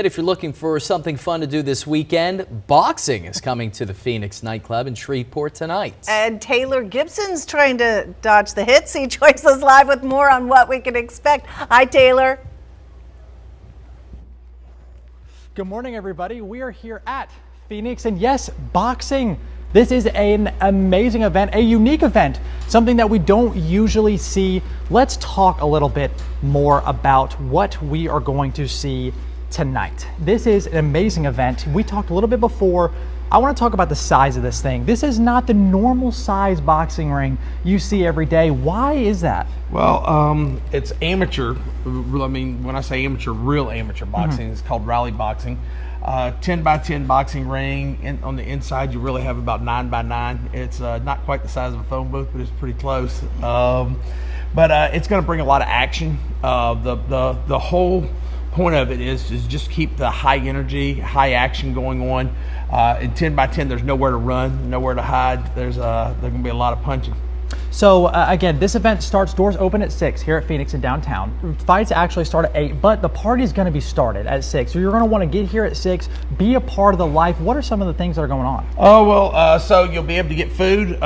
If you're looking for something fun to do this weekend, boxing is coming to the Phoenix nightclub in Shreveport tonight. And Taylor Gibson's trying to dodge the hits. He joins us live with more on what we can expect. Hi, Taylor. Good morning, everybody. We are here at Phoenix, and yes, boxing. This is an amazing event, a unique event, something that we don't usually see. Let's talk a little bit more about what we are going to see tonight. This is an amazing event. We talked a little bit before. I want to talk about the size of this thing. This is not the normal size boxing ring you see every day. Why is that? Well, it's amateur. I mean, when I say amateur, real amateur boxing. It's called rally boxing. 10 by 10 boxing ring. On the inside, you really have about 9 by 9. It's not quite the size of a phone booth, but it's pretty close. But it's going to bring a lot of action. The whole point of it is just keep the high energy, high action going on. In 10 by 10, there's nowhere to run, nowhere to hide. There's going to be a lot of punching. So again, this event starts, doors open at 6 here at Phoenix in downtown. Fights actually start at 8, but the party is going to be started at 6. So you're going to want to get here at 6, be a part of the life. What are some of the things that are going on? Oh, well, so you'll be able to get food.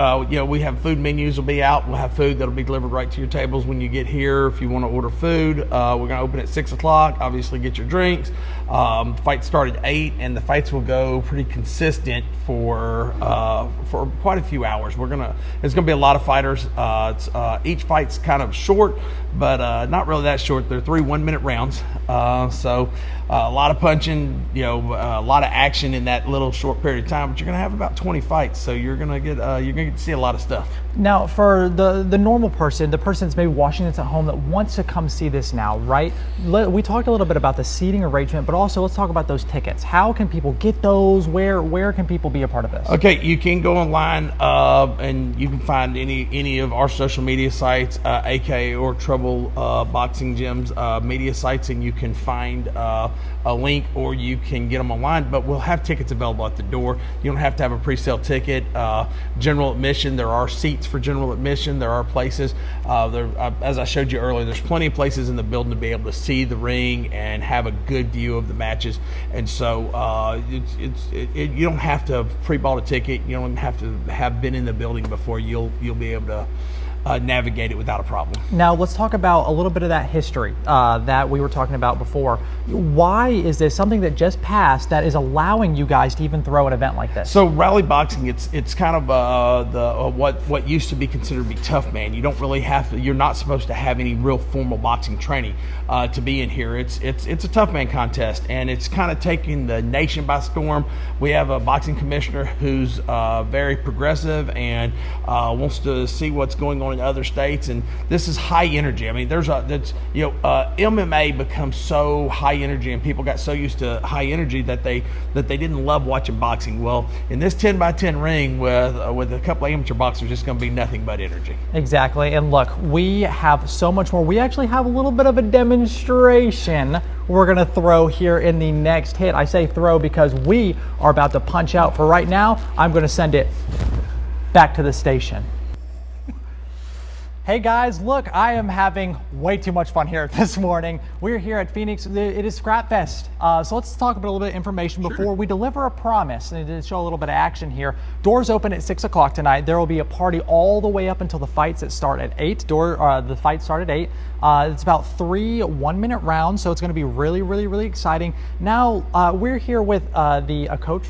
We have food menus will be out. We'll have food that'll be delivered right to your tables when you get here. If you want to order food, we're going to open at 6 o'clock. Obviously, get your drinks. Fights start at 8, and the fights will go pretty consistent for quite a few hours. There's going to be a lot of fighters. Each fight's kind of short, but not really that short. They're 3 1-minute rounds, so a lot of punching, a lot of action in that little short period of time. But you're going to have about 20 fights, so you're going to get to see a lot of stuff. Now, for the normal person, the person that's maybe watching this at home that wants to come see this now, right? We talked a little bit about the seating arrangement, but also let's talk about those tickets. How can people get those? Where can people be a part of this? Okay, you can go online and you can find any of our social media sites, aka or Trouble Boxing Gym's media sites, and you can find a link, or you can get them online. But we'll have tickets available at the door. You don't have to have a pre-sale ticket. General admission, there are seats for general admission. There are places. As I showed you earlier, there's plenty of places in the building to be able to see the ring and have a good view of the matches. And so you don't have to pre-bought a ticket. You don't have to have been in the building before. You'll be able to navigate it without a problem. Now let's talk about a little bit of that history that we were talking about before. Why is this something that just passed that is allowing you guys to even throw an event like this? So rally boxing, it's kind of what used to be considered to be tough man. You don't really have to. You're not supposed to have any real formal boxing training to be in here. It's a tough man contest, and it's kind of taking the nation by storm. We have a boxing commissioner who's very progressive and wants to see what's going on in other states, and this is high energy. I mean, MMA becomes so high energy, and people got so used to high energy that they didn't love watching boxing. Well, in this 10 by 10 ring with a couple of amateur boxers, it's going to be nothing but energy. Exactly. And look, we have so much more. We actually have a little bit of a demonstration we're going to throw here in the next hit. I say throw because we are about to punch out. For right now, I'm going to send it back to the station. Hey guys, look, I am having way too much fun here this morning. We're here at Phoenix. It is Scrap Fest. So let's talk about a little bit of information before we deliver a promise and to show a little bit of action here. Doors open at 6 o'clock tonight. There will be a party all the way up until the fights that start at 8. The fights start at 8. It's about 3 1-minute rounds, so it's going to be really, really, really exciting. Now, we're here with the coach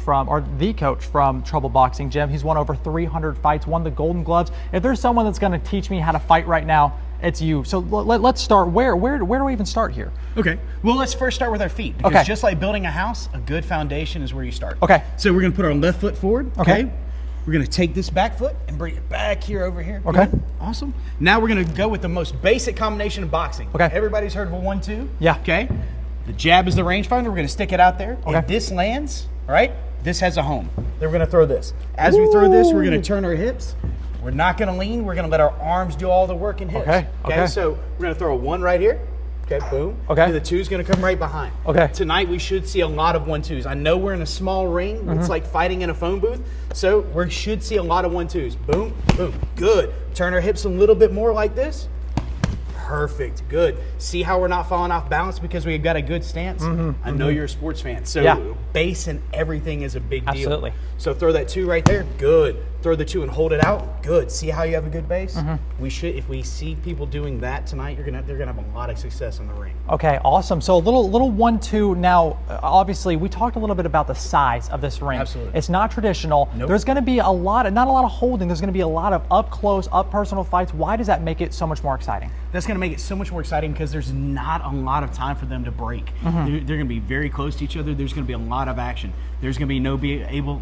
from Trouble Boxing Gym. He's won over 300 fights, won the Golden Gloves. If there's someone that's going to teach me how to fight right now, it's you. So let's start. Where do we even start here? Okay. Well, let's first start with our feet. Because just like building a house, a good foundation is where you start. Okay. So we're going to put our left foot forward. Okay. We're going to take this back foot and bring it back here over here. Okay. Good. Awesome. Now we're going to go with the most basic combination of boxing. Okay. Everybody's heard of a 1-2. Yeah. Okay. The jab is the rangefinder. We're going to stick it out there. Okay. If this lands, all right, this has a home. Then we're going to throw this. As we throw this, we're going to turn our hips. We're not going to lean. We're going to let our arms do all the work in hips. Okay. So we're going to throw a 1 right here. Okay, boom. Okay. And the 2's going to come right behind. Okay. Tonight we should see a lot of 1-2s. I know we're in a small ring. It's like fighting in a phone booth. So we should see a lot of 1-2s. Boom, boom. Good. Turn our hips a little bit more like this. Perfect. Good. See how we're not falling off balance because we've got a good stance? I know you're a sports fan. So Yeah. base and everything is a big deal. Absolutely. So throw that 2 right there. Good. Throw the 2 and hold it out. Good. See how you have a good base? We should, if we see people doing that tonight, they're gonna have a lot of success in the ring. Okay, awesome. So a little 1-2. Now, obviously, we talked a little bit about the size of this ring. Absolutely. It's not traditional. Nope. There's going to be not a lot of holding. There's going to be a lot of up close, up personal fights. Why does that make it so much more exciting? That's going to make it so much more exciting because there's not a lot of time for them to break. They're going to be very close to each other. There's going to be a lot of action. There's going to be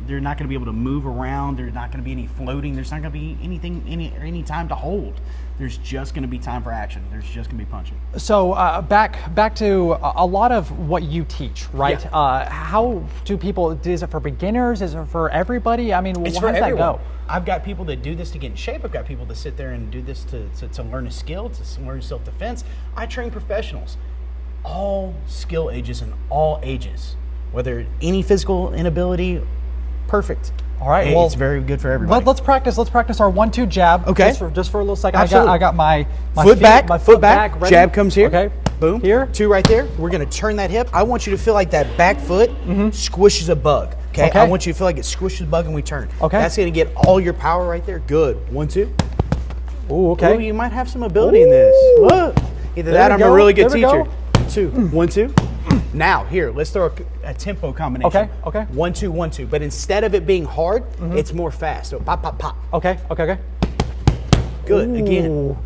they're not going to be able to move around. There's not going to be any floating. There's not going to be any time to hold. There's just going to be time for action. There's just going to be punching. So back to a lot of what you teach, right? Yeah. How do people? Is it for beginners? Is it for everybody? I mean, It's how for does everyone. that go? I've got people that do this to get in shape. I've got people that sit there and do this to learn a skill, to learn self-defense. I train professionals, all skill ages and all ages, whether any physical inability, perfect. All right, well, it's very good for everybody. Let's practice our 1-2 jab. Okay. Just for a little second. Absolutely. I got my foot feet, back, my foot back, ready. jab comes here. Okay. Boom. Here. 2 right there. We're going to turn that hip. I want you to feel like that back foot squishes a bug. Okay? Okay. I want you to feel like it squishes a bug and we turn. Okay. That's going to get all your power right there. Good. 1, 2. Ooh, okay. Ooh, you might have some ability in this. Look. Either There that we or I'm go. a really good There we teacher. go. 2. 1, 2. Now, here, let's throw a tempo combination. Okay, okay. 1, 2, 1, 2. But instead of it being hard, it's more fast. So pop, pop, pop. Okay. Good. Again. Ooh.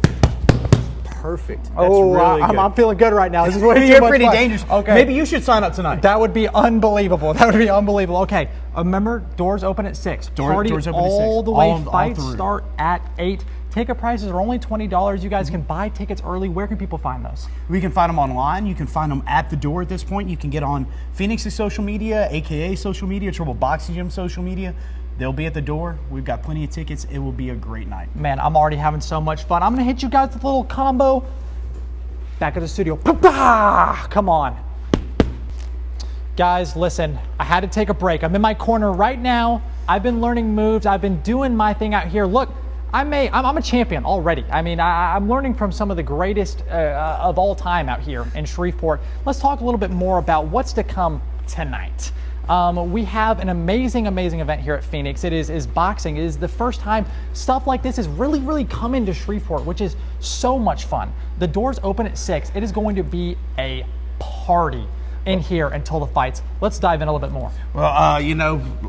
Perfect. That's Oh, really good. I'm feeling good right now. This is way too You're much pretty fun. dangerous. Okay. Maybe you should sign up tonight. That would be unbelievable. Okay. Remember, doors open at 6. Party doors open at 6. all the way. All Fights through. start at 8. Ticket prices are only $20. You guys can buy tickets early. Where can people find those? We can find them online. You can find them at the door at this point. You can get on Phoenix's social media, AKA social media, Trouble Boxing Gym social media. They'll be at the door. We've got plenty of tickets. It will be a great night. Man, I'm already having so much fun. I'm going to hit you guys with a little combo. Back at the studio. Pa-pa! Come on. Guys, listen, I had to take a break. I'm in my corner right now. I've been learning moves. I've been doing my thing out here. Look, I'm a champion already. I mean, I'm learning from some of the greatest of all time out here in Shreveport. Let's talk a little bit more about what's to come tonight. We have an amazing event here at Phoenix. It is boxing. It is the first time stuff like this is really coming to Shreveport, which is so much fun. The doors open at 6. It is going to be a party in here until the fights. Let's dive in a little bit more. Well,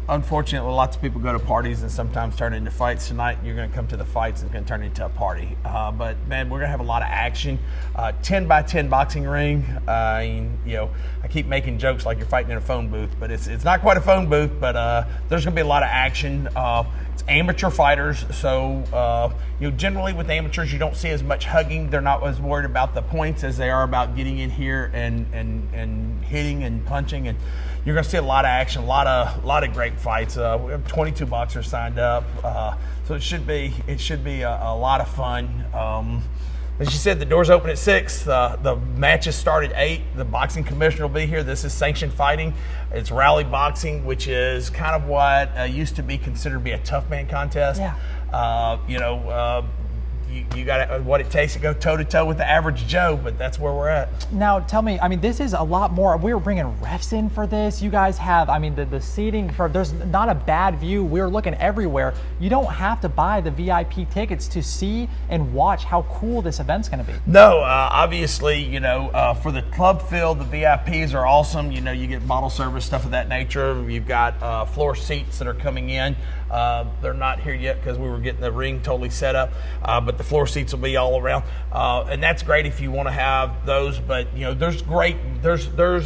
unfortunately, lots of people go to parties and sometimes turn into fights. Tonight, you're going to come to the fights and it's going to turn into a party. But man, we're going to have a lot of action. 10 by 10 boxing ring. I keep making jokes like you're fighting in a phone booth, but it's not quite a phone booth. But there's going to be a lot of action. It's amateur fighters, so generally with amateurs, you don't see as much hugging. They're not as worried about the points as they are about getting in here and hitting and punching, and you're going to see a lot of action, a lot of great fights. We have 22 boxers signed up, so it should be a lot of fun. As you said, the doors open at 6. The matches start at 8. The boxing commissioner will be here. This is sanctioned fighting. It's rally boxing, which is kind of what used to be considered to be a tough man contest. Yeah. You got what it takes to go toe-to-toe with the average Joe, but that's where we're at. Now, tell me, I mean, this is a lot more. We're bringing refs in for this. You guys have, I mean, the seating, there's not a bad view. We're looking everywhere. You don't have to buy the VIP tickets to see and watch how cool this event's going to be. No, obviously, for the club field, the VIPs are awesome. You get bottle service, stuff of that nature. You've got floor seats that are coming in. They're not here yet because we were getting the ring totally set up, but the floor seats will be all around, and that's great if you want to have those. But there's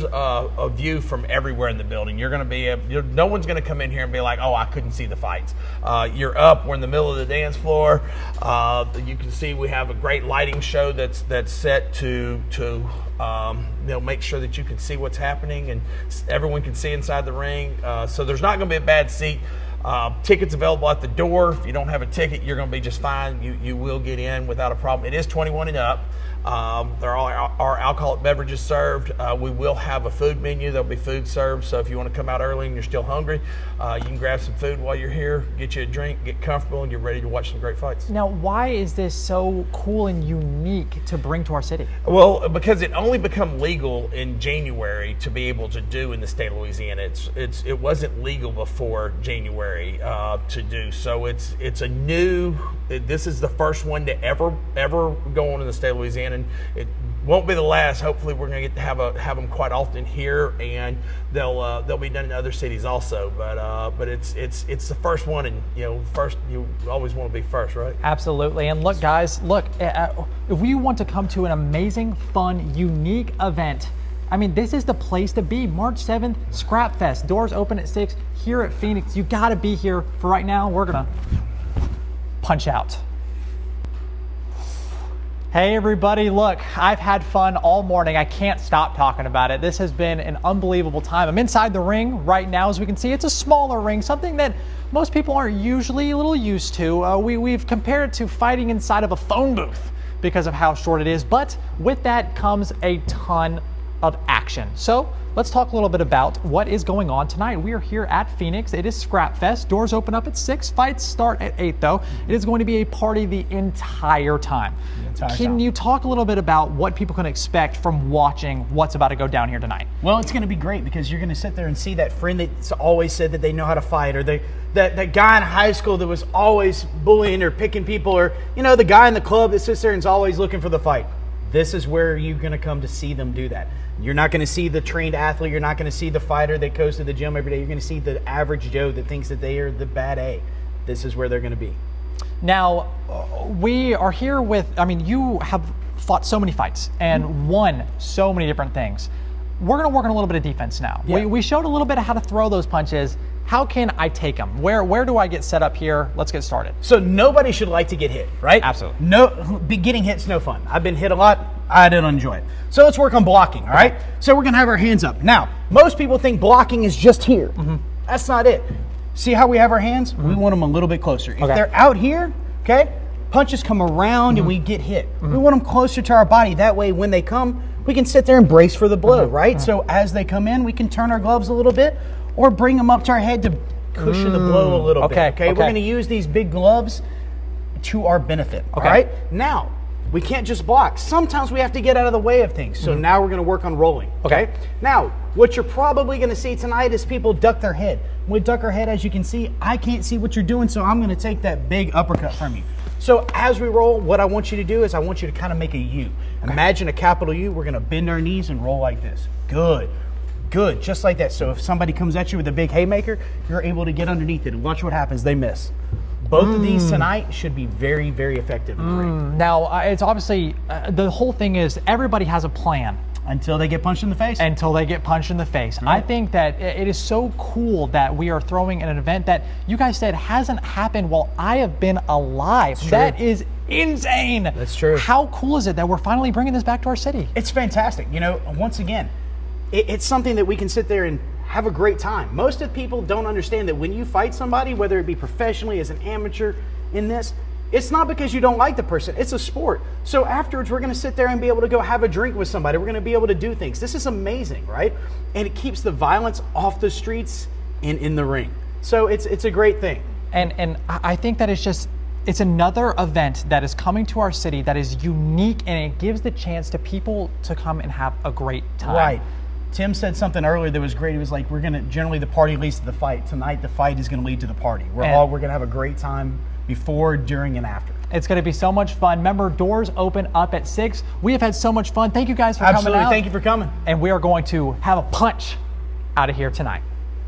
a view from everywhere in the building. You're going to be no one's going to come in here and be like, oh, I couldn't see the fights. You're up. We're in the middle of the dance floor. You can see we have a great lighting show that's set to make sure that you can see what's happening and everyone can see inside the ring. So there's not going to be a bad seat. Tickets available at the door. If you don't have a ticket, you're going to be just fine. You will get in without a problem. It is 21 and up. There are alcoholic beverages served. We will have a food menu. There'll be food served. So if you want to come out early and you're still hungry, you can grab some food while you're here, get you a drink, get comfortable, and you're ready to watch some great fights. Now, why is this so cool and unique to bring to our city? Well, because it only become legal in January to be able to do in the state of Louisiana. It wasn't legal before January to do. So it's a new. This is the first one to ever go on in the state of Louisiana. And it won't be the last. Hopefully, we're going to get to have them quite often here, and they'll be done in other cities also. But it's the first one, and first you always want to be first, right? Absolutely. And look, guys, if you want to come to an amazing, fun, unique event, I mean, this is the place to be. March 7th, Scrap Fest. Doors open at 6 here at Phoenix. You got to be here. For right now, we're gonna punch out. Hey everybody, look, I've had fun all morning. I can't stop talking about it. This has been an unbelievable time. I'm inside the ring right now. As we can see, it's a smaller ring, something that most people aren't usually a little used to. We've compared it to fighting inside of a phone booth because of how short it is, but with that comes a ton of action. So let's talk a little bit about what is going on tonight. We are here at Phoenix. It is Scrap Fest. Doors open up at 6. Fights start at 8 though. It is going to be a party the entire time. Can you talk a little bit about what people can expect from watching what's about to go down here tonight? Well, it's going to be great because you're going to sit there and see that friend that's always said that they know how to fight, or that guy in high school that was always bullying or picking people, or the guy in the club that sits there and is always looking for the fight. This is where you're going to come to see them do that. You're not going to see the trained athlete. You're not going to see the fighter that goes to the gym every day. You're going to see the average Joe that thinks that they are the bad A. This is where they're going to be. Now, we are here with, you have fought so many fights and won so many different things. We're going to work on a little bit of defense now. Yeah. We showed a little bit of how to throw those punches. How can I take them? Where do I get set up here? Let's get started. So nobody should like to get hit, right? Absolutely. Getting hit's no fun. I've been hit a lot. I don't enjoy it. So let's work on blocking, all right? So we're going to have our hands up. Now, most people think blocking is just here. That's not it. See how we have our hands? We want them a little bit closer. If they're out here, okay, punches come around and we get hit. We want them closer to our body. That way, when they come, we can sit there and brace for the blow, right? So as they come in, we can turn our gloves a little bit or bring them up to our head to cushion the blow a little bit. Okay, we're going to use these big gloves to our benefit. All right. Now, we can't just block. Sometimes we have to get out of the way of things. So now we're going to work on rolling. Okay. Now, what you're probably going to see tonight is people duck their head. When we duck our head, as you can see, I can't see what you're doing, so I'm going to take that big uppercut from you. So as we roll, what I want you to do is I want you to kind of make a U. Imagine a capital U. We're going to bend our knees and roll like this. Good. Good. Just like that. So if somebody comes at you with a big haymaker, you're able to get underneath it and watch what happens. They miss. Both of these tonight should be very, very effective in the ring. Now, it's obviously, the whole thing is everybody has a plan. Until they get punched in the face. Until they get punched in the face. I think that it is so cool that we are throwing an event that you guys said hasn't happened while I have been alive. That is insane. That's true. How cool is it that we're finally bringing this back to our city? It's fantastic. Once again, it's something that we can sit there and have a great time. Most of the people don't understand that when you fight somebody, whether it be professionally as an amateur in this, it's not because you don't like the person. It's a sport. So afterwards, we're going to sit there and be able to go have a drink with somebody. We're going to be able to do things. This is amazing, right? And it keeps the violence off the streets and in the ring. So it's a great thing. And I think that it's another event that is coming to our city that is unique, and it gives the chance to people to come and have a great time. Right. Tim said something earlier that was great. He was like, generally the party leads to the fight. Tonight, the fight is going to lead to the party. We're going to have a great time before, during, and after. It's going to be so much fun. Remember, doors open up at 6. We have had so much fun. Thank you guys for coming out. Thank you for coming. And we are going to have a punch out of here tonight.